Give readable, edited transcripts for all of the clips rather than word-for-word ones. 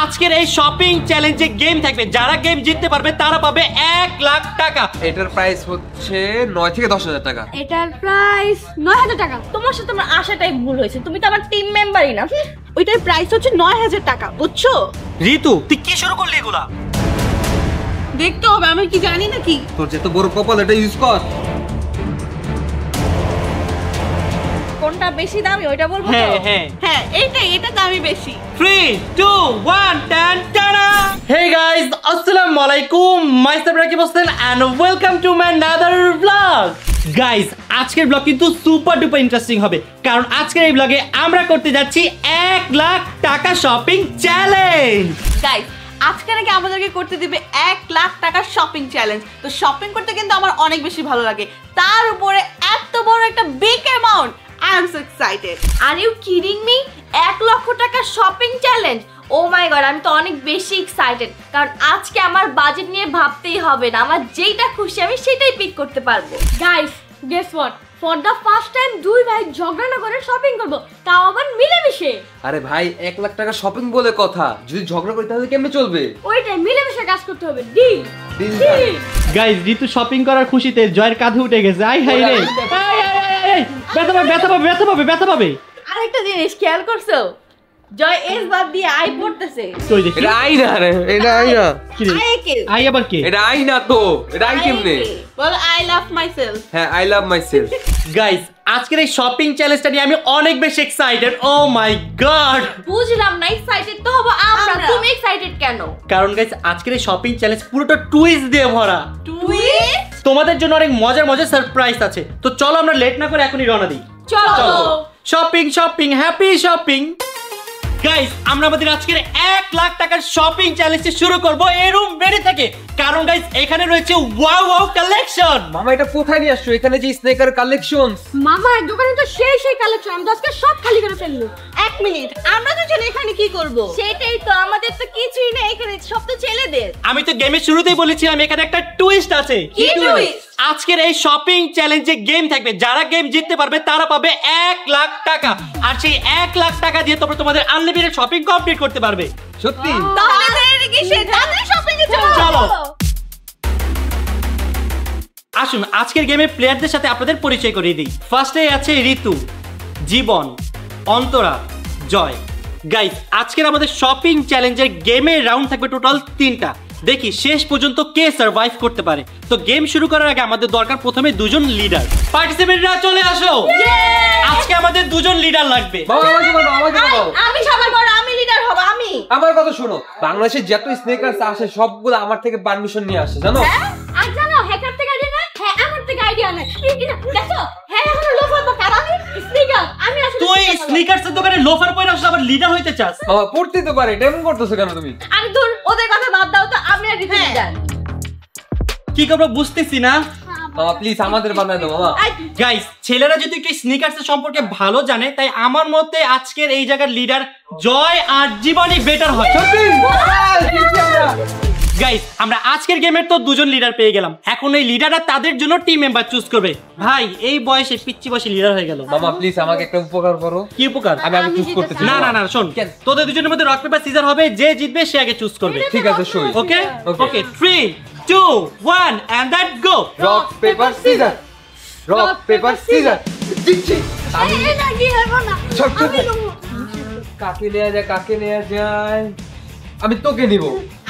আজকের এই শপিং চ্যালেঞ্জে গেম থাকবে, যারা গেম জিততে পারবে তারা পাবে 1 লাখ টাকা। এটার প্রাইস হচ্ছে 9 থেকে 10,000 টাকা। এটার প্রাইস 9,000 টাকা। তোমার সাথে আমার আশাটাই ভুল হয়েছে, তুমি তো আমার টিম মেম্বারই না। ওইটার প্রাইস হচ্ছে 9,000 টাকা, বুঝছো? ঋতু তুই কি শুরু করলি এগুলা? দেখতে হবে, আমি কি জানি নাকি। তোর যে তো বড় কপাল, এটা ইউজ কর। কোনটা বেশি দামি ওইটা বলবো তো? হ্যাঁ হ্যাঁ হ্যাঁ, এটা দামি বেশি। 3 2 1 10 টানা। Hey guys, আসসালামু আলাইকুম, myself Rakib Hossain and welcome to my another vlog. Guys, আজকের ব্লগ কিন্তু সুপার ডুপার ইন্টারেস্টিং হবে, কারণ আজকের এই ব্লগে আমরা করতে যাচ্ছি 1 লাখ টাকা শপিং চ্যালেঞ্জ। গাইস, আজকে নাকি আমাদেরকে করতে দিবে 1 লাখ টাকার শপিং চ্যালেঞ্জ। তো শপিং করতে কিন্তু আমার অনেক বেশি ভালো লাগে, তার উপরে এত বড় একটা big amount. I am so excited. Are you kidding me? 1 লক্ষ টাকা shopping challenge? Oh my god, আমি তো অনেক বেশি এক্সাইটেড, কারণ আজকে আমার বাজেট নিয়ে ভাবতেই হবে না, আমার যেটা খুশি আমি সেটাই পিক করতে পারবো। Guys, guess what? For the first time দুই ভাই ঝগড়া না করে শপিং করব, তাও আবার মিলেমিশে। আরে ভাই, 1 লাখ টাকা শপিং বলে কথা, যদি ঝগড়া করি তাহলে কেমনে চলবে? ওইটাই মিলেমিশে কাজ করতে হবে। ডিল। গাইস, ঋতু শপিং করার খুশিতে জয়ের কাঁধে উঠে গেছে। আই হাই রে, ব্যথা পাবে। আরেকটা জিনিস খেয়াল করছো? জয় এস বাদ দিয়ে আই পড়তেছে। কই দেখি? এটা আই না রে, এটা আই না। কি রে? আই আবার কে? এটা আই না তো, এটা আই কেমনে? বল I love myself. হ্যাঁ, আই লাভ মাইসেলফ। গাইস, আজকের এই শপিং চ্যালেঞ্জটা নিয়ে আমি অনেক বেশি এক্সাইটেড। ও মাই গড, বুঝলাম না, এক্সাইটেড তো হবো আমরা, তুমি এক্সাইটেড কেন? কারণ গাইস আজকের এই শপিং চ্যালেঞ্জ পুরোটা টুইস্ট দিয়ে ভরা। টুইস্ট? তোমাদের জন্য অনেক মজার মজার সারপ্রাইজ আছে। তো চলো আমরা লেট না করে এখনই রওনা দিই। চলো। Shopping happy shopping. গাইস, আমরা আমাদের আজকের 1 লাখ টাকার শপিং চ্যালেঞ্জটি শুরু করব এই রুম বেড়ে থেকে, কারণ গাইস এখানে রয়েছে ওয়াও ওয়াও কালেকশন। মামা, এটা কোথায় নিয়ে আসছো? এখানে যে স্নেকার কালেকশনস। মামা এই দোকানে তো সেই কালেকশন, আমি আজকে সব খালি করে ফেললু। 1 মিনিট, আমরা দুজন এখানে কি করব? সেটাই তো, আমাদের তো কিছুই নেই এখানে, সব তো ছেলেদের। আমি তো গেমের শুরুতেই বলেছিলাম এখানে একটা টুইস্ট আছে। কি টুইস্ট? আজকের এই শপিং চ্যালেঞ্জে গেম থাকবে, যারা গেম জিততে পারবে তারা পাবে 1 লাখ টাকা, আর সেই 1 লাখ টাকা দিয়ে তোমরা তোমাদের আনলিমিটেড শপিং কমপ্লিট করতে পারবে। সত্যি? তাহলে দেরি কিসে? তাড়াতাড়ি শপিং এ চলো। আসুন আজকের গেমের প্লেয়ারদের সাথে আপনাদের পরিচয় করিয়ে দিই। ফার্স্টে আছে ঋতু, জীবন, অন্তরা, জয়। গাইস, আজকের আমাদের শপিং চ্যালেঞ্জের গেমের রাউন্ড থাকবে টোটাল 3টা। দেখি শেষ পর্যন্ত কে সার্ভাইভ করতে পারে। তো গেম শুরু করার আগে আমাদের দরকার প্রথমে দুজন লিডার। পার্টিসিপেন্টরা চলে আসো, আজকে আমাদের দুজন লিডার লাগবে। বাবা, আমাকে বলো। আমি সবার বড়, আমি লিডার হব। আমি আমার কথা শোনো, বাংলাদেশে যত স্নেকার্স আসে সবগুলো আমার থেকে পারমিশন নিয়ে আসে, জানো? আর জানো হ্যাকার থেকে আইডিয়া না? হ্যাঁ, আমার থেকে আইডিয়া নাই। এই কিনা দেখো, হ্যাঁ এখন লোফার তো কারণ আমি স্নিকার, আমি আসলে তুই স্নিকার্সের দোকানে লোফার পরে আসলে আবার লিডার হইতে চাস? বাবা, পড়তে তো পারে, ডেমন করতেছো কেন তুমি? আরে দূর, ওদের কথা বাদ দাও তো, আমি আর রিতু লিডার। কি করবো বুঝতেছি না। বাবা প্লিজ আমাদের বানায় দাও মামা। গাইস, ছেলেরা যদি একটু স্নিকার্সের সম্পর্কে ভালো জানে, তাই আমার মতে আজকের এই জায়গার লিডার জয় আর জীবনই বেটার হয়। গাইস, আমরা আজকের গেমের তো দুজন লিডার পেয়ে গেলাম, এখন এই লিডাররা তাদের জন্য টিম মেম্বার চুজ করবে। ভাই, এই বয়সে পিচ্চি বয়সে লিডার হয়ে গেল। মামা প্লিজ আমাকে একটা উপকার করো। কি উপকার? আমি চুজ করতেছি। না না না, শোন, তোদের দুজনের মধ্যে রক পেপার সিজার হবে, যে জিতবে সে আগে চুজ করবে। ঠিক আছে, সই। ওকে ওকে, 3 2 1 and that go. Rock paper scissor, rock paper scissor. দিচ্ছি আমি। এই না কি হবে না, আমি লুমু। কাকে নেওয়া যায়? আমি তোকে নিব।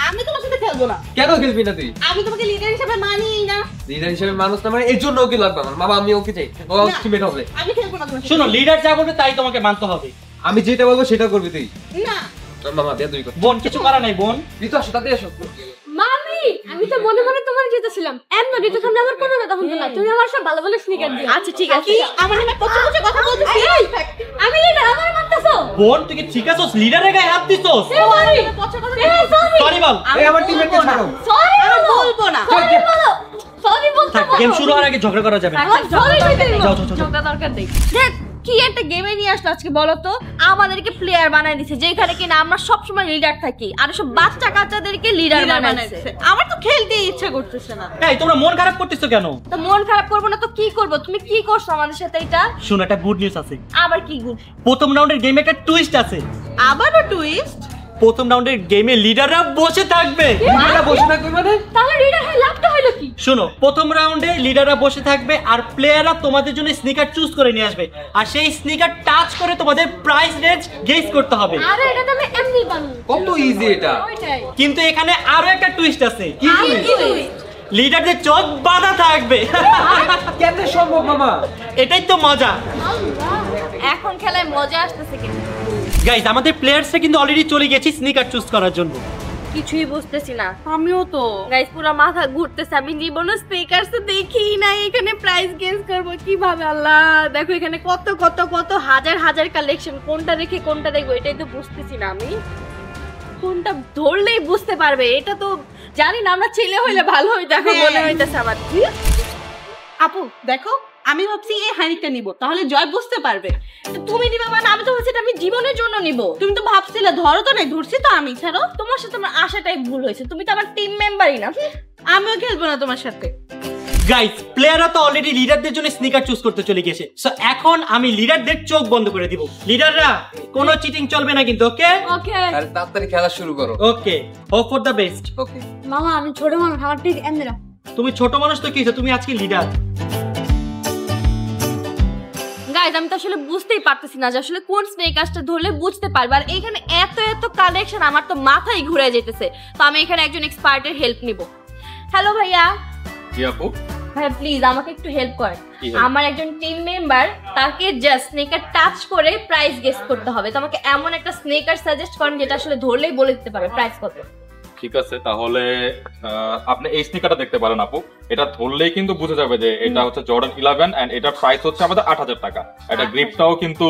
আমি তোমার সাথে খেলবো না। কেন খেলবি না তুই? আমি তোমাকে লিডার হিসেবে মানি না। লিডার হিসেবে মানুষ না, মানে এর জন্য ওকে লাগবে আমার। মামা আমি ওকে চাই, ও আলটিমেট হবে। আমি খেলবো না তোমার সাথে। শোনো, লিডার যা বলবে তাই তোমাকে মানতে হবে। আমি যেটা বলবো সেটা করবি তুই। না মামা দে দুই কথা। বোন, কিছু করা নাই বোন। তুই তো আসো, তাতে আসো। মামি, আমি তো মনে মনে তোমার জিতেছিলাম। এমন ঋতু সামনে আমার কোনো কথা শুনতো না, তুমি আমার সব ভালো ভালো স্নিকার দিও। আচ্ছা ঠিক আছে, আমার নামে কত কথা বলতেছিস? আমি লিডার, আমার মানতাছো? বোন, তুই কি ঠিক আছোস? লিডারের গায়ে হাত দিছস? সরি সরি বল। এই আমার টিমমেটকে ছাড়ো। সরি আমি বলবো না। সরি বলতে থাক, গেম শুরু হওয়ার আগে ঝগড়া করা যাবে না। সরি কইতে যাও, যাও, যাও। ঝগড়া দরকার নেই। দেখ কি একটা গেমে নিয়ে আসলো আজকে, বলো তো? আমাদেরকে প্লেয়ার বানাই দিছে, যেখানে কিনা আমরা সবসময় লিডার থাকি, আর সব বাচ্চা কাচ্চাদেরকে লিডার বানাইছে। আমার তো খেলতে ইচ্ছা করতেছে না। এই, তোমরা মন খারাপ করতেছো কেন? তো মন খারাপ করবো না তো কি করবো? তুমি কি করছো আমাদের সাথে এটা? শুন, একটা গুড নিউজ আছে। আবার কি গুড? প্রথম রাউন্ডের গেমে একটা টুইস্ট আছে। আবারও টুইস্ট? প্রথম রাউন্ডের গেমে লিডাররা বসে থাকবে। লিডাররা বসে থাকবে মানে? তাহলে লিডার হয়ে লাভটা হলো কি? শোনো, প্রথম রাউন্ডে লিডাররা বসে থাকবে আর প্লেয়াররা তোমাদের জন্য স্নিকার চুজ করে নিয়ে আসবে, আর সেই স্নিকার টাচ করে তোমাদের প্রাইস রেঞ্জ গেস করতে হবে। আরে এটা তো আমি এমনি বানাবো। কত ইজি এটা। ওইটাই। কিন্তু এখানে আরো একটা টুইস্ট আছে, কি লিডারদের চোখ বাঁধা থাকবে। কেমনে সম্ভব মামা? এটাই তো মজা। এখন খেলায় মজা আসতেছে কিন্তু। গাইস, আমাদের প্লেয়ার্সরা কিন্তু অলরেডি চলে গেছে স্নিকার চুজ করার জন্য। কিছুই বুঝতেছি না। আমিও তো গাইস পুরো মাথা ঘুরতেছে, আমি জীবনে স্পিকারস তো দেখি না, এখানে প্রাইস গেস করব কিভাবে? আল্লাহ, দেখো এখানে কত কত কত হাজার হাজার কালেকশন, কোনটা রেখে কোনটা দেখবো এটাই তো বুঝতেছি না আমি। কোনটা ধরলেই বুঝতে পারবে, এটা তো জানি না। আমরা ছেলে হইলে ভালো হইতো, এখন মনে হইতেছে আমার। আপু দেখো, আমি ভাবছি এই হানিকটা নিব, তাহলে জয় বুঝতে পারবে। তুমি নিবা মানে? আমি তো ভাবছি আমি জীবনের জন্য নিব। তুমি তো ভাবছিলে, ধরো তো নাই, ধরছি তো আমি। ছাড়ো, তোমার সাথে আমার আশাটাই ভুল হয়েছে, তুমি তো আমার টিম মেম্বারই না। আমিও খেলবো না তোমার সাথে। গাইস, প্লেয়াররা তো অলরেডি লিডারদের জন্য স্নিকার চুজ করতে চলে গেছে, সো এখন আমি লিডারদের চোখ বন্ধ করে দিব। লিডাররা কোনো চিটিং চলবে না কিন্তু, ওকে? ওকে আরে তাড়াতাড়ি খেলা শুরু করো। ওকে, হোপ ফর দ্য বেস্ট। ওকে মামা, আমি ছোট মানুষ, আমার ঠিক এমনি না। তুমি ছোট মানুষ তো কি হইছে, তুমি আজকে লিডার। গাইজ, আমি তো আসলে বুঝতেই পারতেছি না যে আসলে কোন স্নেক গাছটা ধরলে বুঝতে পারবে। আর এখানে এত এত কালেকশন, আমার তো মাথায় ঘুরে যেতেছে। তো আমি এখানে একজন এক্সপার্টের হেল্প নিব। হ্যালো ভাইয়া। জি আপু, ভাইয়া প্লিজ আমাকে একটু হেল্প করেন। কি help? আমার একজন টিম মেম্বার, তাকে জাস্ট স্নেকার টাচ করে প্রাইস গেস করতে হবে। তো আমাকে এমন একটা স্নেকার সাজেস্ট করেন যেটা আসলে ধরলেই বলে দিতে পারবে প্রাইস কত। ঠিক আছে, তাহলে আপনি এই স্নিকারটা দেখতে পারেন আপু। এটা ধরলেই কিন্তু বুঝে যাবে যে এটা হচ্ছে জর্ডান 11 এন্ড এটার প্রাইস হচ্ছে আমাদের 8000 টাকা। এটা গ্রিপটাও কিন্তু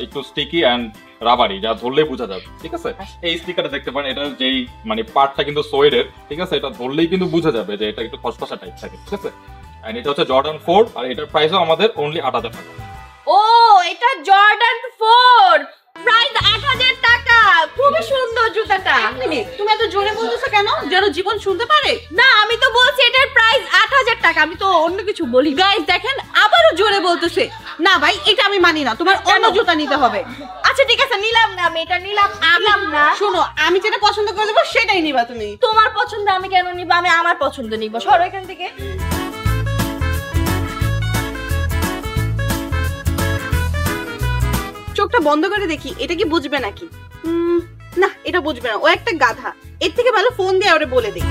একটু স্টিকি এন্ড রাবারি, যা ধরলেই বোঝা যাবে। ঠিক আছে, এই স্নিকারটা দেখতে পারেন, এটার যেই মানে পার্টটা কিন্তু সোয়েডের। ঠিক আছে, এটা ধরলেই কিন্তু বোঝা যাবে যে এটা একটু খসখসা টাইপ থাকে। ঠিক আছে, এন্ড এটা হচ্ছে জর্ডান 4 আর এটার প্রাইসও আমাদের অনলি 8000 টাকা। ও, এটা জর্ডান 4, প্রাইস 8000 টাকা। খুবই সুন্দর জুতাটা। তুমি এত জোরে বলতেছো কেন? যেন জীবন শুনতে পারে। না, আমি তো বলছি এটার প্রাইস 8000 টাকা, আমি তো অন্য কিছু বলি। গাইস দেখেন, আবারও জোরে বলতেছে। না ভাই, এটা আমি মানি না, তোমার অন্য জুতা নিতে হবে। আচ্ছা ঠিক আছে, নিলাম না, আমি এটা নিলাম না। শোনো, আমি যেটা পছন্দ করে দেবো সেটাই নিবা তুমি। তোমার পছন্দ আমি কেন নিব? আমি আমার পছন্দ নিব। সরো এখান থেকে। চোখটা বন্ধ করে দেখি, এটা কি বুঝবে নাকি? না, এটা বুঝবে না, ও একটা গাধা। এর থেকে ভালো ফোন দিয়ে ওরে বলে দিই।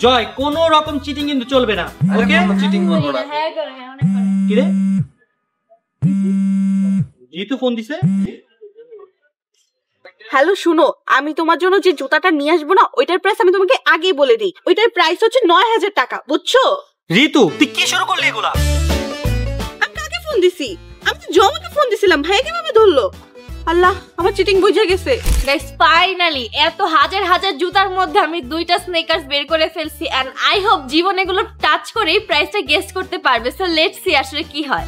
জয়, কোনো রকম চিটিং কিন্তু চলবে না, ওকে? চিটিং করবো না। হ্যাঁ করে, হ্যাঁ অনেক করে। কি রে, জিতু ফোন দিছে? হ্যালো, শুনো, আমি তোমার জন্য যে জুতাটা নিয়ে আসবো না, ওইটার প্রাইস আমি তোমাকে আগেই বলে দিই। ওইটার প্রাইস হচ্ছে 9000 টাকা, বুঝছো? ঋতু, তুই কি শুরু করলি এগুলা? আমি কাকে ফোন দিছি? আমি তো জমাকে ফোন দিছিলাম, ভাই কিভাবে ধরলো? আল্লাহ, আমার চিটিং বুঝে গেছে। গাইস, ফাইনালি এত হাজার হাজার জুতার মধ্যে আমি দুইটা স্নেকার্স বের করে ফেলছি, এন্ড আই হোপ জীবন এগুলো টাচ করেই প্রাইসটা গেস করতে পারবে। সো লেটস সি আসলে কি হয়।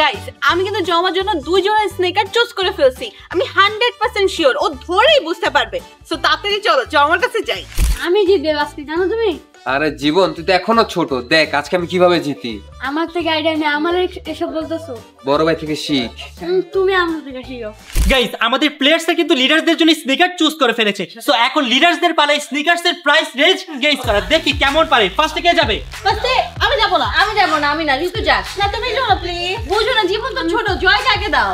গাইস, আমি কিন্তু জমার জন্য দুইজনের স্নেকার চুজ করে ফেলছি। আমি 100% শিওর ও ধরেই বুঝতে পারবে। সো তাড়াতাড়ি চলো, জমার কাছে যাই। আমি জিতবে আজকে, জানো তুমি? আরে জীবন, তুই তো এখনো ছোট, দেখ আজকে আমি কিভাবে জিতি। আমার থেকে আইডিয়া নেই, আমার এসব বলতেছো। বড় ভাই থেকে শিখ। তুমি আমার থেকে শিখো। গাইস, আমাদের প্লেয়ার্সরা কিন্তু লিডারদের জন্য স্নিকার চুজ করে ফেলেছে, সো এখন লিডারদের পালায় স্নিকার্সের প্রাইস রেঞ্জ গেস করা। দেখি কেমন পারে। ফার্স্টে কে যাবে? ফার্স্টে আমি যাব না। আমি যাবো না, আমি না, ঋতু যাস। না, তুমি যাও না প্লিজ। বুঝো না, জীবন তো ছোট, জয় কাকে দাও।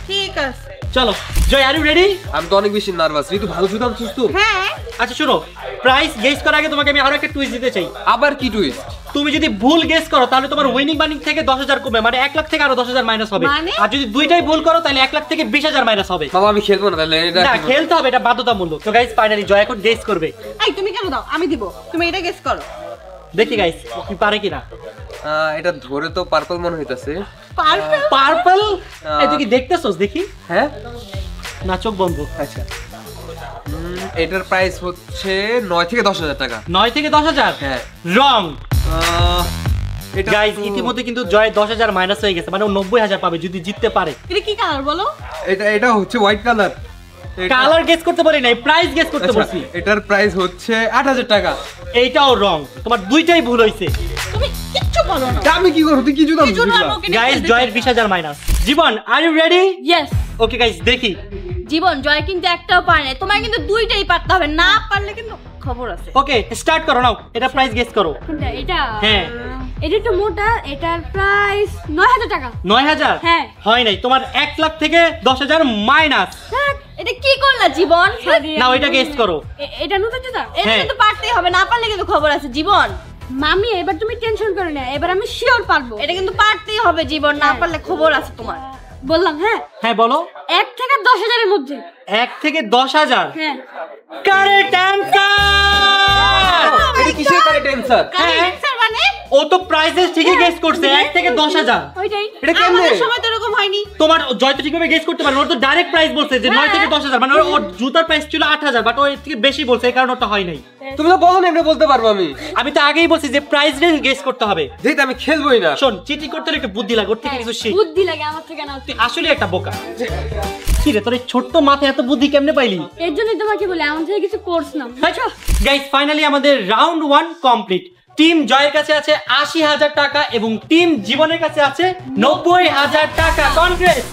ঠিক আছে। চলো জয়, আর ইউ রেডি? আমি তো অনেক বেশি নার্ভাস। ঋতু ভালো জুতা আনছিস তো? হ্যাঁ। আচ্ছা শোনো, প্রাইস গেস করার আগে তোমাকে আমি আরো একটা টুইস্ট দিতে চাই। আবার কি টুইস্ট? তুমি যদি ভুল গেস করো তাহলে তোমার উইনিং মানি থেকে 10000 কমবে, মানে 1 লাখ থেকে আরো 10000 মাইনাস হবে। মানে? আর যদি দুইটাই ভুল করো তাহলে 1 লাখ থেকে 20000 মাইনাস হবে। বাবা আমি খেলবো না তাহলে। এটা না, খেলতে হবে, এটা বাধ্যতামূলক। তো গাইস, ফাইনালি জয় এখন গেস করবে। এই তুমি কেন দাও? আমি দিব, তুমি এটা গেস করো। দেখি গাইস কি পারে কিনা। এটা ধরে তো পার্পল মনে হইতাছে। পারফেক্ট। পার্পল? এই তুই কি দেখতেছস? দেখি। হ্যাঁ, না, চোখ বন্ধ। আচ্ছা। এটার প্রাইস হচ্ছে 9 থেকে 10000 টাকা। 9 থেকে 10000? হ্যাঁ। রং। এটা গাইস, ইতিমধ্যে কিন্তু জয় 10000 মাইনাস হয়ে গেছে, মানে ও 90000 পাবে যদি জিততে পারে। এটা কি কালার বলো? এটা হচ্ছে হোয়াইট কালার। কালার গেস করতে বলি নাই, প্রাইস গেস করতে বলছি। এটার প্রাইস হচ্ছে 8000 টাকা। এইটাও রং, তোমার দুইটাই ভুল হইছে। তুমি কিচ্ছু বলো না আমি কি করব তুই কি জুতা এই জন্য আমি ওকে নিয়ে গাইস খেলতে জয়ের চাই না। 20,000 minus. Jiban are you ready? Yes. Okay guys দেখি। জীবন জয় কিন্তু একটাও পারে না, তোমার কিন্তু দুইটাই পারতে হবে, না পারলে কিন্তু খবর আছে। ওকে স্টার্ট করো নাও, এটা প্রাইস গেস করো। কোনটা এটা? হ্যাঁ এটা একটু মোটা, এটার প্রাইস 9,000 টাকা। 9,000? হ্যাঁ। হয় নাই, তোমার 1 লাখ থেকে 10,000 মাইনাস। এটা কি করলা জীবন? নাও এটা গেস করো। এটা নতুন জুতা? এটা হ্যাঁ। কিন্তু পারতেই হবে, না পারলে কিন্তু খবর আছে জীবন। মামি এবার তুমি টেনশন করো না, এবার আমি শিওর পারবো। এটা কিন্তু পারতেই হবে জীবন, না পারলে খবর আছে তোমার। বললাম হ্যাঁ, হ্যাঁ বলো। 1 থেকে 10,000 এর মধ্যে। 1 থেকে 10,000? হ্যাঁ। Correct answer. এটা কিসের কারেক্ট অ্যানসার? Answer মানে ও তো প্রাইসেস ঠিকই গেস করছে, 1 থেকে 10,000। ওইটাই। এটা কেমনে? আমাদের সময় তো এরকম হয়নি। তোমার জয় তো ঠিকভাবে গেস করতে পারে, ওর তো ডাইরেক্ট প্রাইস বলছে যে 9 থেকে 10,000, মানে ওর জুতার প্রাইস ছিল 8,000, বাট ও এর থেকে বেশি বলছে, এই কারণে ওটা হয় নাই। তুমি তো বলো না এমনি বলতে পারবো আমি। আমি তো আগেই বলছি যে প্রাইস রেঞ্জ গেস করতে হবে। যেহেতু আমি খেলবোই না। শোন, চিটিং করতে হলে একটু বুদ্ধি লাগে, ওর থেকে কিছু শিখ। বুদ্ধি লাগে আমার থেকে না। তুই আসলে একটা বোকা। কি রে তোর এই ছোট্ট মাথায় এত বুদ্ধি কেমনে পাইলি? এর জন্যই তোমাকে বলি আমার থেকে কিছু কোর্স নাও। গাইস ফাইনালি আমাদের রাউন্ড 1 কমপ্লিট। টিম জয়ের কাছে আছে 80,000 টাকা এবং টিম জীবনের কাছে আছে 90,000 টাকা। কনগ্রেস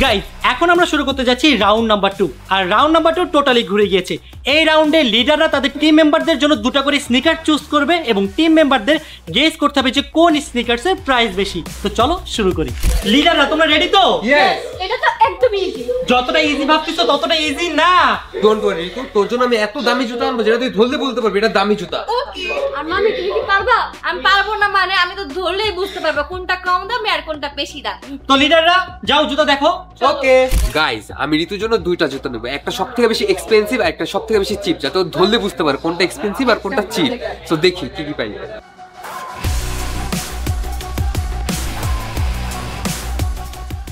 গাইস, এখন আমরা শুরু করতে যাচ্ছি রাউন্ড নাম্বার 2। আর রাউন্ড নাম্বার 2 টোটালি ঘুরে গিয়েছে। এই রাউন্ডে লিডাররা তাদের টিম মেম্বারদের জন্য দুটো করে স্নিকার চুজ করবে এবং টিম মেম্বারদের গেস করতে হবে যে কোন স্নিকার্সের প্রাইস বেশি। তো চলো শুরু করি। লিডাররা তোমরা রেডি তো? ইয়েস। এটা তো একদমই ইজি। যতটা ইজি ভাবছিস ততটা ইজি না। ডোন্ট ওয়ারি রিকু, তোর জন্য আমি এত দামি জুতা আনবো যেটা তুই ধরলে বলতে পারবি এটা দামি জুতা। আর মামি তুমি কি পারবা? আমি পারবো না মানে আমি তো ধরলেই বুঝতে পারবো কোনটা কম দামি আর কোনটা বেশি দাম। তো লিডাররা যাও জুতা দেখো। ওকে গাইস, আমি ঋতুর জন্য দুইটা জুতা নেব, একটা সবথেকে বেশি এক্সপেন্সিভ আর একটা সবথেকে বেশি চিপ, যাতে ও ধরলে বুঝতে পারে কোনটা এক্সপেন্সিভ আর কোনটা চিপ। সো দেখি কি কি পাই।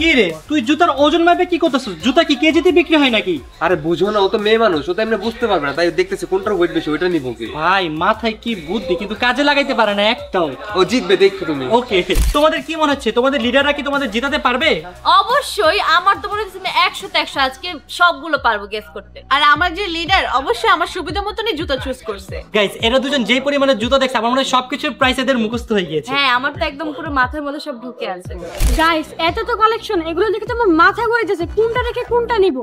কি রে তুই জুতার ওজন মাপে কি করতেছিস? জুতা কি কেজিতে বিক্রি হয় নাকি? আরে বুঝো না, ও তো মেয়ে মানুষ, ও তো এমনি বুঝতে পারবে না, তাই দেখতেছে কোনটার ওয়েট বেশি ওইটা নিবো কি। ভাই মাথায় কি বুদ্ধি, কিন্তু কাজে লাগাইতে পারে না একটাও। ও জিতবে দেখো তুমি। ওকে, তোমাদের কি মনে হচ্ছে তোমাদের লিডাররা কি তোমাদের জিতাতে পারবে? অবশ্যই, আমার তো মনে হচ্ছে 100তে 100 আজকে সবগুলো পারবো গেস করতে। আর আমার যে লিডার অবশ্যই আমার সুবিধা মতনই জুতা চুজ করছে। গাইস এরা দুজন যেই পরিমাণে জুতা দেখছে আমার মনে হয় সবকিছুর প্রাইস এদের মুখস্থ হয়ে গিয়েছে। হ্যাঁ, আমার তো একদম পুরো মাথার মধ্যে সব ঢুকে আছে। গাইস এত তো কালেকশন, এগুলো দেখে তো আমার মাথা ঘুরাইতেছে, কোনটা রেখে কোনটা নিব।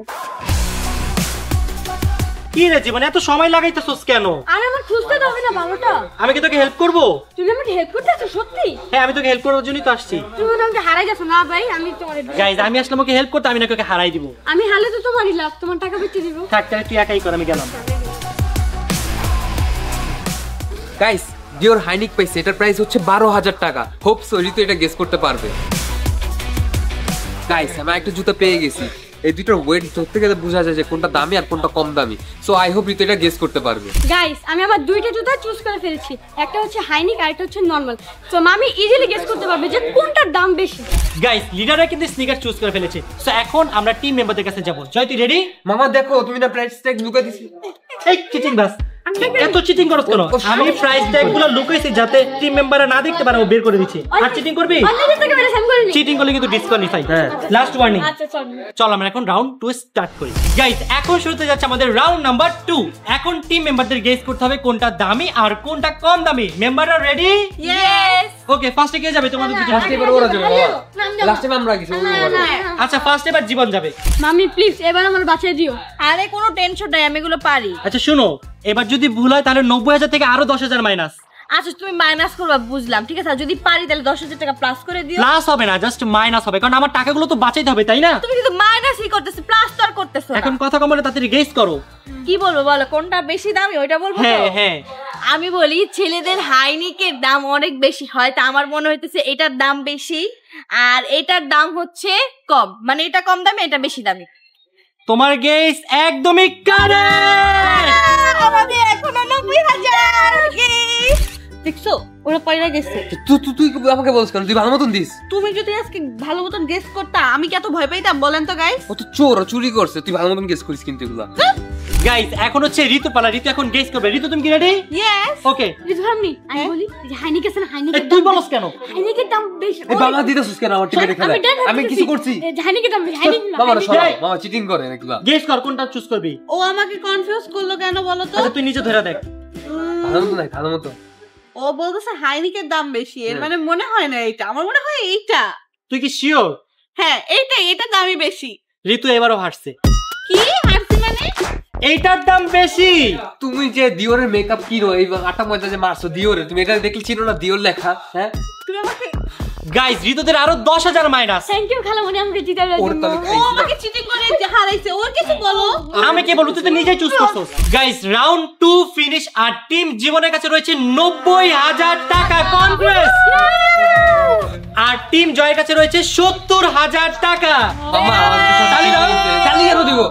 কি রে জীবন এত সময় লাগাইতেছস কেন? আর আমার খুঁজতে তো হবে না ভালোটা। আমি কি তোকে হেল্প করব? তুমি আমাকে হেল্প করতেছো সত্যি? হ্যাঁ আমি তোকে হেল্প করার জন্যই তো আসছি। তুমি তো আমাকে হারাই যাচ্ছ না ভাই, আমি তোমার গাইস আমি আসলে আমাকে হেল্প করতে, আমি নাকি ওকে হারাই দিব। আমি হালে তো তোমারই লাভ, তোমার টাকা বেঁচে দিব। থাক তাহলে তুই একাই কর, আমি গেলাম। গাইস ডিওর হাইনিক পাইছে, এটার প্রাইস হচ্ছে 12,000 টাকা। হোপ সো ঋতু এটা গেস করতে পারবে। গাইস আমি একটা জুতা পেয়ে গেছি, এই দুটোর ওয়েট ধরতে গেলে বোঝা যায় যে কোনটা দামি আর কোনটা কম দামি। সো আই হোপ ঋতু এটা গেস করতে পারবে। গাইস আমি আবার দুইটা জুতা চুজ করে ফেলেছি, একটা হচ্ছে হাইনিক আর একটা হচ্ছে নরমাল। তো মামি ইজিলি গেস করতে পারবে যে কোনটার দাম বেশি। গাইস লিডাররা কিন্তু স্নিকার চুজ করে ফেলেছে। সো এখন আমরা টিম মেম্বারদের কাছে যাব। জয় তুই রেডি? মামা দেখো তুমি না প্রাইস ট্যাগ লুকাই দিছি। এই চিটিং বাস, এত চিটিং করছ কেন? আমি প্রাইস ট্যাগ গুলো লুকাইছি যাতে টিম মেম্বাররা না দেখতে পারে, ও বের করে দিচ্ছে। আর চিটিং করবি? অনলাইন থেকে মেরে সেম করিনি। চিটিং করলে কিন্তু ডিসকোয়ালিফাই। হ্যাঁ। Last warning. আচ্ছা চল। চল আমরা এখন রাউন্ড 2 স্টার্ট করি। গাইস এখন শুরুতে যাচ্ছে আমাদের রাউন্ড নাম্বার 2। এখন টিম মেম্বারদের গেস করতে হবে কোনটা দামি আর কোনটা কম দামি। মেম্বাররা রেডি? ইয়েস। ওকে ফার্স্টে কে যাবে তোমাদের দুজন? লাস্টে এবার ওরা যাবে বাবা। লাস্টে আমরা কিছু বলবো। আচ্ছা ফার্স্ট এবার জীবন যাবে। মামি প্লিজ এবার আমার বাঁচিয়ে দিও। আরে কোনো টেনশন নাই, আমি এগুলো পারি। আচ্ছা শুনো, এবার যদি ভুল হয় তাহলে 90,000 থেকে আরো 10,000 মাইনাস। আচ্ছা তুমি মাইনাস করবা বুঝলাম, ঠিক আছে। আর যদি পারি তাহলে 10,000 টাকা প্লাস করে দিও। প্লাস হবে না, জাস্ট মাইনাস হবে, কারণ আমার টাকাগুলো তো বাঁচাইতে হবে তাই না? তুমি কিন্তু মাইনাসই করতেছো, প্লাস তো আর করতেছো না। এখন কথা কম বলে তাড়াতাড়ি গেস করো। কি বলবো বলো, কোনটা বেশি দামি ওইটা বলবো তো? হ্যাঁ হ্যাঁ। আমি বলি ছেলেদের হাইনিকের দাম অনেক বেশি হয়, তা আমার মনে হইতেছে এটার দাম বেশি আর এটার দাম হচ্ছে কম, মানে এটা কম দামি এটা বেশি দামি। তোমার গেস একদমই কারেক্ট। আমাদের এখনো 90,000 দেখছো ওরা পয়লা গেছে। তুই আমাকে বলছ কেন? তুই ভালো মতন দিস। তুমি যদি আজকে ভালো মতন গেস করতা আমি কি এত ভয় পাইতাম বলেন তো গাইস? ও তো চোর, ও চুরি করছে। তুই ভালো মতন গেস করিস কিন্তু এগুলা। গাইস এখন হচ্ছে ঋতু পালা। ঋতু এখন গেস করবে। ঋতু তুমি কি রেডি? ইয়েস। ওকে। রিজভামনি আমি বলি যে হাইনিক আছে না, হাইনিকের তুই বলস কেন? হাইনিকের দাম বেশি। এই বাবা দিতেছিস কেন আমার টিমে খেলা? আমি কিছু করছি? হাইনিকের দাম বেশি। হাইনিক না, বাবা হাইনিক। সরাও, মামা চিটিং করে এগুলা। গেস কর কোনটা চুজ করবি। ও আমাকে কনফিউজ করলো কেন বলো তো? আচ্ছা তুই নিজে ধরে দেখ। ভালো মতো নাই, ভালো মতো। ও বলতেছে হাইনিকের দাম বেশি, এর মানে মনে হয় না এইটা, আমার মনে হয় এইটা। তুই কি শিওর? হ্যাঁ এটা দামই বেশি। ঋতু এবারও হারছে। কি হারছি মানে? এইটার দাম বেশি। তুমি যে দিওরের মেকআপ কিনো, এই আটা ময়দা যে মারছো দিওরে, তুমি এটা দেখলে চিনো না দিওর লেখা? হ্যাঁ তুমি আমাকে গাইস ঋতুদের আরো 10,000 মাইনাস। থ্যাংক ইউ খালামণি আমাকে জিতানোর ওর জন্য। তাহলে ও আমাকে চিটিং করে হারাইছে, ওর কিছু বলো। আমি কি বলবো, তুই তো নিজেই চুজ করছস। গাইস রাউন্ড 2 ফিনিশ আর টিম জীবনের কাছে রয়েছে 90,000 টাকা। কনগ্রেস। আর টিম জয়ের কাছে রয়েছে 70,000 টাকা। মামা তালি দাও। তালি কেন দিব?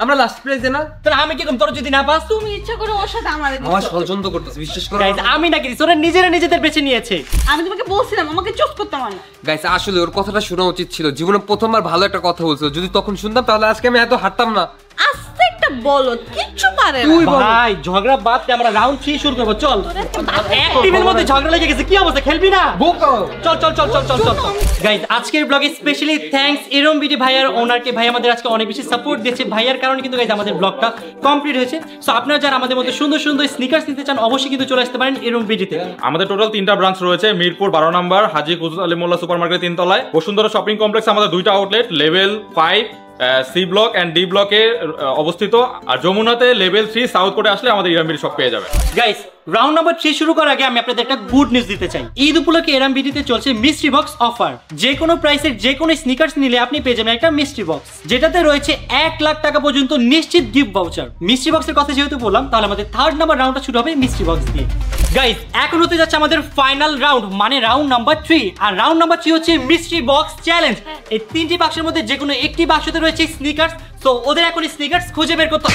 আমরা লাস্ট প্রাইজে না? তাহলে আমি কি করব তোর যদি না পাস? তুমি ইচ্ছা করে ওর সাথে আমারে দিছো। আমার ষড়যন্ত্র করতেছে, বিশ্বাস করো। গাইস আমি নাকি ওরা নিজেদের বেছে নিয়েছে। আমি তোমাকে বলছিলাম আমাকে চুপ করতে হবে না। গাইস আসলে ওর কথাটা শোনা উচিত ছিল, জীবনে প্রথমবার ভালো একটা কথা বলছো, যদি তখন শুনতাম তাহলে আজকে আমি এত হারতাম না। আস্তে একটা বলো, কিচ্ছু পারে না। তুই বল। ভাই ঝগড়া বাদ দে, আমরা রাউন্ড 3 শুরু করব। চল। এক টিমের মধ্যে ঝগড়া লেগে গেছে, কি অবস্থা, খেলবি না? বোকা। চল গাইস আজকের ব্লগে স্পেশালি থ্যাঙ্কস এরম বিডি ভাইয়ার ওনারকে। ভাই আমাদের আজকে অনেক বেশি সাপোর্ট দিয়েছে, ভাইয়ার কারণে কিন্তু গাইস আমাদের ব্লগটা কমপ্লিট হয়েছে। সো আপনারা যারা আমাদের মধ্যে সুন্দর স্নিকার্স নিতে চান অবশ্যই কিন্তু চলে আসতে পারেন এরম বিডিতে। আমাদের টোটাল 3টা ব্রাঞ্চ রয়েছে, মিরপুর 12 নম্বর হাজী কুতুব আলী মোল্লা সুপার মার্কেট 3 তলায়, বসুন্ধরা শপিং কমপ্লেক্সে আমাদের 2টা outlet, level 5 C block and D ব্লকে অবস্থিত, আর যমুনাতে লেভেল 3 সাউথ কোর্টে আসলে আমাদের ইরামবিডি শপ পেয়ে যাবে। গাইস রাউন্ড নাম্বার 3 শুরু করার আগে আমি আপনাদের একটা গুড নিউজ দিতে চাই। ঈদ উপলক্ষে এরম বিডিতে চলছে মিস্ট্রি বক্স অফার। যে কোনো প্রাইসের যে কোনো স্নিকার্স নিলে আপনি পেয়ে যাবেন একটা মিস্ট্রি বক্স, যেটাতে রয়েছে 1 লাখ টাকা পর্যন্ত নিশ্চিত গিফট ভাউচার। মিস্ট্রি বক্সের কথা যেহেতু বললাম, তাহলে আমাদের থার্ড নাম্বার রাউন্ডটা শুরু হবে মিস্ট্রি বক্স দিয়ে। গাইস এখন হতে যাচ্ছে আমাদের ফাইনাল রাউন্ড, মানে রাউন্ড নাম্বার 3। আর রাউন্ড নাম্বার 3 হচ্ছে মিস্ট্রি বক্স চ্যালেঞ্জ। এই 3টি বাক্সের মধ্যে যে কোনো একটি বাক্সতে রয়েছে স্নিকার্স। তো ওদের এখন স্নিকার্স খুঁজে বের করতে।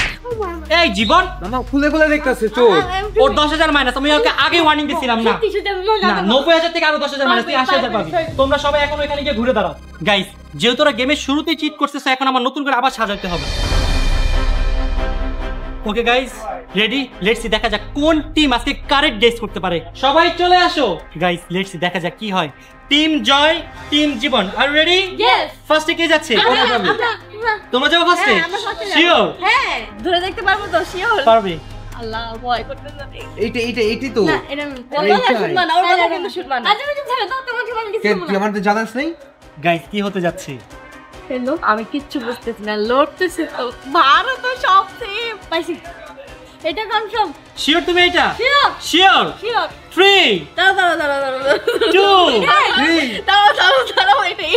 এই জীবন মামা খুলে দেখতাছে চোর। ওর 10,000 মাইনাস। আমি ওকে আগে ওয়ার্নিং দিছিলাম না। সত্যি সত্যি আমি মজা না 90,000 থেকে আরো 10,000 মাইনাস, তুই 80,000 পাবি। তোমরা সবাই এখন এখানে গিয়ে ঘুরে দাঁড়াও। গাইস যেহেতু ওরা গেমের শুরুতেই চিট করছে, এখন আমার নতুন করে আবার সাজাতে হবে। Okay guys ready, let's see দেখা যাক কোন টিম আজকে কারেক্ট গেস করতে পারে। সবাই চলে আসো গাইস, লেটস সি দেখা যাক কি হয়। টিম জয়, টিম জীবন, আর রেডি? Yes. ফার্স্টে কে যাচ্ছে? তোমরা যাও ফার্স্টে? হ্যাঁ, আমরা first এ যাবো। শিওর? হ্যাঁ ধরে দেখতে পারবো তো, শিওর। পারবে? আল্লাহ ভয় করতে যাবে। এইটাই তো। না এটা আমি ওর কথা শুনবা না, ওর কথা কিন্তু শুনবা না। আচ্ছা চুপ থাকো, তোমার কি আমি কিছু বলবো তুই না। আমাদের জানাস নাই? গাইস কি হতে যাচ্ছে? হ্যালো আমি কিচ্ছু বুঝতেছি না, লড়তেছে তো। ভারত সব সেম পাইছি, এটা কনফার্ম। শিওর তুমি এটা? Sure sure? শিওর। 3 দাঁড়াও 2 দাঁড়াও, এটাই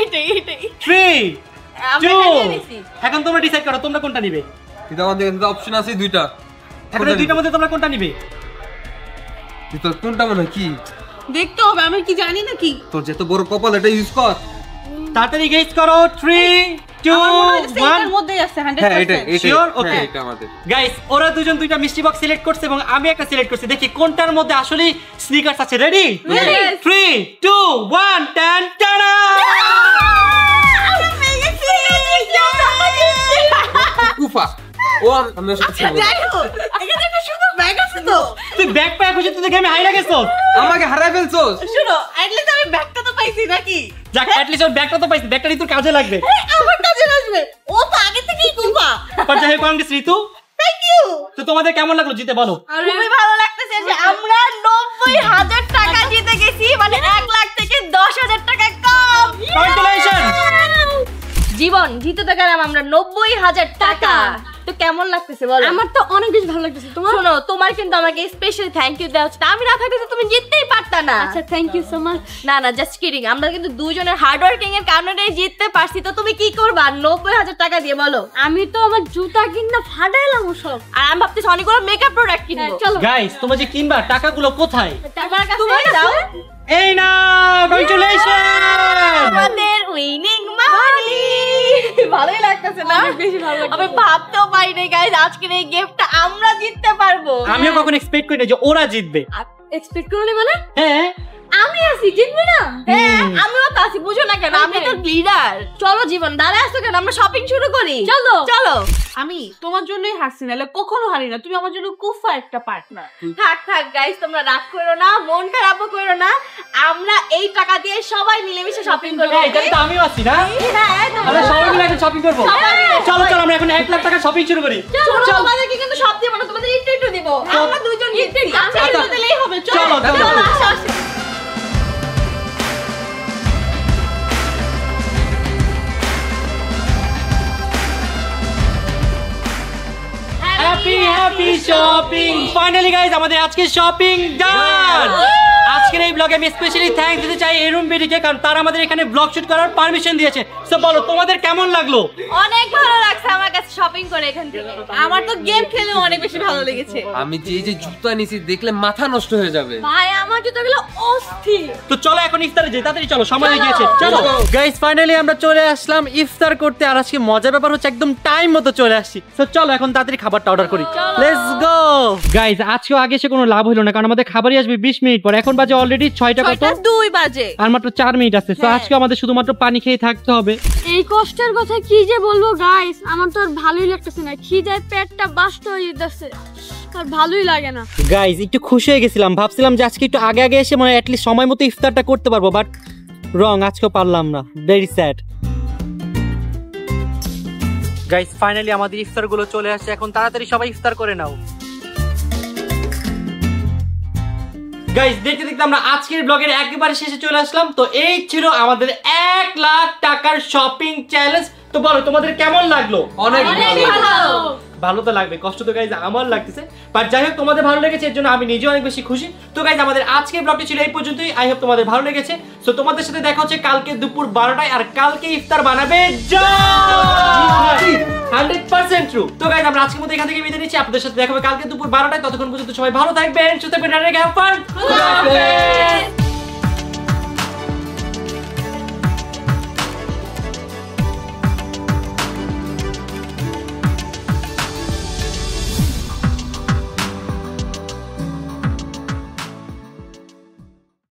3 আমি 2 হারিয়ে গেছি। এখন তোমরা ডিসাইড করো তোমরা কোনটা নিবে। কিন্তু আমাদের কাছে অপশন আছে 2টা। এখন এই দুইটার মধ্যে তোমরা কোনটা নিবে? তুই তো কোনটা মনে হয় কি? দেখতে হবে, আমি কি জানি না কি। তোর যত বড় কপাল, এটা ইউজ কর। তাড়াতাড়ি গেস করো। 3 2 আমার মনে হচ্ছে 1 এটার মধ্যেই আছে হ্যাঁ 100%। এটা Sure? Okay. এটা আমাদের। গাইস ওরা দুজন দুইটা মিষ্টি বক্স সিলেক্ট করছে এবং আমি একটা সিলেক্ট করছি। দেখি কোনটার মধ্যে আসলে স্নিকার্স আছে। রেডি? Ready. 3 2 1 10 টানা। আমি পেয়ে গেছি। কুফা ও আমরা সাথে ছিল। যাই হোক, এখানে একটা সুন্দর ব্যাগ আছে তো। তুই ব্যাগ পায় খুঁজে তুই গেমে হাইরা গেছস। আমাকে হারাই ফেলছস। শুনো, অ্যাটলিস্ট আমি ব্যাগটা তো পাইছি নাকি? যাক অ্যাট লিস্ট ওর ব্যাগটা তো পাইছিস, ব্যাগটা তোর কাজে লাগবে। আমার কাজে আসবে। ও তো আগে থেকেই কুপা। পর যাই হোক কংগ্রেস ঋতু। Thank you. তো তোমাদের কেমন লাগলো জিতে বলো? খুবই ভালো লাগতেছে যে আমরা 90,000 টাকা জিতে গেছি, মানে 1 লাখ থেকে 10,000 টাকা কম। কংগ্রাচুলেশন। জীবন জিতে তো গেলাম আমরা 90,000 টাকা। তো কেমন লাগতেছে বলো? আমার তো অনেক বেশি ভালো লাগতেছে। তোমার? শোনো, তোমার কিন্তু আমাকে স্পেশাল থ্যাংক ইউ দেওয়া হচ্ছে। আমি না থাকলে তো তুমি জিততেই পারতা না। আচ্ছা থ্যাংক ইউ সো মাচ। না জাস্ট কিডিং, আমরা কিন্তু দুজনের হার্ড ওয়ার্কিং এর কারণে জিততে পারছি। তো তুমি কি করবা 90,000 টাকা দিয়ে বলো? আমি তো আমার জুতা কিনা ফাটাইলাম সব। আর আমি ভাবতেছি অনেকগুলো মেকআপ প্রোডাক্ট কিনবো। চলো গাইস তোমরা যে কিনবা টাকাগুলো কোথায়? তোমার কাছে দাও। এই না কংগ্রাচুলেশন। আমাদের উইনিং মানি। ভালোই লাগতেছে না? অনেক বেশি ভালো লাগতেছে। আমি ভাবতেও পারিনি গাইস আজকের এই গিফটটা আমরা জিততে পারবো। আমিও কখনো এক্সপেক্ট করি না যে ওরা জিতবে। এক্সপেক্ট করলে মানে হ্যাঁ আমি আছি, জিতবে না? হ্যাঁ আমিও তো আছি, বুঝো না কেন? আমি তো লিডার। চলো জীবন, দাঁড়ায় আসো কেন? আমরা শপিং শুরু করি। চলো। চলো। আমি তোমার জন্যই হারছি, নাহলে কখনো হারি না। তুমি আমার জন্য কুফা একটা পার্টনার। থাক গাইস, তোমরা রাগ করো না, মন খারাপও করো না। আমরা এই টাকা দিয়ে সবাই মিলেমিশে শপিং করবো। এই তাহলে তো আমিও আছি না? হ্যাঁ আমরা সবাই মিলে এখন শপিং করবো। সবাই মিলে। চলো আমরা এখন 1 লাখ টাকা শপিং শুরু করি। চলো, তোমাদেরকে কিন্তু সব দিব না, তোমাদের একটু দিব। তো আমরা দুইজন জিতছি আচ্ছা এটা দিলেই হবে চলো, চলো। আসো আসো হ্যাপি শপিং ফাইনালি গাইস আমাদের আজকে শপিং ডান আজকের এই ব্লগে আমি স্পেশালি থ্যাঙ্কস দিতে চাই এরুম বিডিকে কারণ তারা আমাদের এখানে ব্লগ শুট করার পারমিশন দিয়েছে সো বলো তোমাদের কেমন লাগলো অনেক ভালো লাগছে আমার কাছে শপিং করে এখান থেকে। আমার তো গেম খেলে অনেক বেশি ভালো লেগেছে আমি যে জুতা নিছি দেখলে মাথা নষ্ট হয়ে যাবে। ভাই আমার জুতোগুলো অস্থির। তো চলো এখন ইফতারে যাই তাড়াতাড়ি চলো সময় হয়ে গিয়েছে চলো গাইস ফাইনালি আমরা চলে আসলাম ইফতার করতে আর আজকে মজার ব্যাপার হচ্ছে একদম টাইম মতো চলে আসছি তো চলো এখন তাড়াতাড়ি খাবারটা অর্ডার করি লেটস গো গাইস আজকেও আগে এসে কোনো লাভ হলো না কারণ আমাদের খাবারই আসবে 20 মিনিট পর এখন বাজে অলরেডি 6টা কত 2 বাজে আর মাত্র 4 মিনিট আছে তো আজকে আমাদের শুধুমাত্র পানি খেয়ে থাকতে হবে এই কষ্টের কথা কি যে বলবো গাইস আমার তো আর ভালোই লাগতেছে না খিদায় পেটটা বাস্ট হয়ে যাচ্ছে আর ভালোই লাগে না গাইস একটু খুশি হয়ে গেছিলাম ভাবছিলাম যে আজকে একটু আগে আগে এসে মানে অ্যাটলিস্ট সময় মতো ইফতারটা করতে পারবো বাট রং আজকেও পারলাম না ভেরি স্যাড গাইস ফাইনালি আমাদের ইফতারগুলো চলে আসছে এখন তাড়াতাড়ি সবাই ইফতার করে নাও গাইস দেখতে দেখতে আমরা আজকের ব্লগের একেবারে শেষে চলে আসলাম তো এই ছিল আমাদের 1 লাখ টাকার শপিং চ্যালেঞ্জ তো বলো তোমাদের কেমন লাগলো অনেক ভালো। ভালো তো লাগবে কষ্ট তো গাইজ আমার লাগতেছে বাট যাই হোক তোমাদের ভালো লেগেছে এর জন্য আমি নিজে অনেক বেশি খুশি তো গাইজ আমাদের আজকের ব্লগটি ছিল এই পর্যন্তই আই হোপ তোমাদের ভালো লেগেছে সো তোমাদের সাথে দেখা হচ্ছে কালকে দুপুর 12টায় আর কালকে ইফতার বানাবে জয় 100% ট্রু তো গাইজ আমরা আজকের মতো এখান থেকে বিদায় নিচ্ছি আপনাদের সাথে দেখা হবে কালকে দুপুর 12টায় ততক্ষণ পর্যন্ত সবাই ভালো থাকবেন সুস্থ থাকবেন হ্যাভ ফান